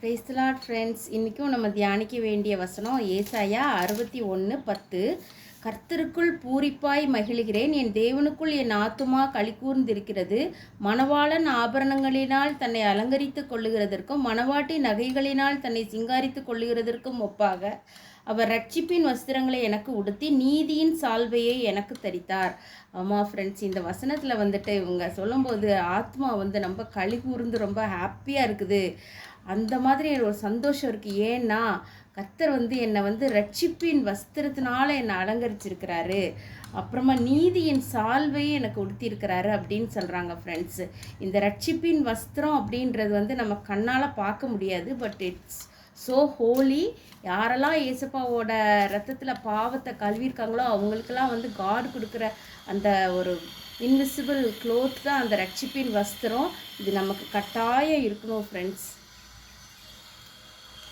Praise the Lord friends. இன்றைக்கும் நம்ம தியானிக்க வேண்டிய வசனம் ஏசாயா 61:10. கர்த்தருக்குள் பூரிப்பாய் மகிழுகிறேன், என் தேவனுக்குள் என் ஆத்துமா களிகூர்ந்திருக்கிறது. மணவாளன் ஆபரணங்களினால் தன்னை அலங்கரித்து கொள்ளுகிறதற்கும் மணவாட்டி நகைகளினால் தன்னை சிங்காரித்து கொள்ளுகிறதற்கும் ஒப்பாக அவர் ரட்சிப்பின் வஸ்திரங்களை எனக்கு உடுத்தி நீதியின் சால்வையை எனக்கு தரித்தார். ஆமாம் ஃப்ரெண்ட்ஸ், இந்த வசனத்தில் வந்துட்டு இவங்க சொல்லும்போது ஆத்மா ரொம்ப களி கூர்ந்து ரொம்ப ஹாப்பியாக இருக்குது. அந்த மாதிரி ஒரு சந்தோஷம் இருக்குது. ஏன்னா கர்த்தர் என்னை ரட்சிப்பின் வஸ்திரத்தினால என்னை அலங்கரிச்சிருக்கிறாரு, அப்புறமா நீதியின் சால்வையும் எனக்கு உடுத்தியிருக்கிறாரு அப்படின்னு சொல்கிறாங்க ஃப்ரெண்ட்ஸு. இந்த ரட்சிப்பின் வஸ்திரம் அப்படின்றது நம்ம கண்ணால் பார்க்க முடியாது, பட் இட்ஸ் ஸோ ஹோலி. யாரெல்லாம் ஏசப்பாவோட ரத்தத்தில் பாவத்தை கழுவிருக்காங்களோ அவங்களுக்கெல்லாம் காட் கொடுக்குற அந்த ஒரு இன்விசிபிள் க்ளோத் தான் அந்த ரட்சிப்பின் வஸ்திரம். இது நமக்கு கட்டாயம் இருக்கணும் ஃப்ரெண்ட்ஸ்.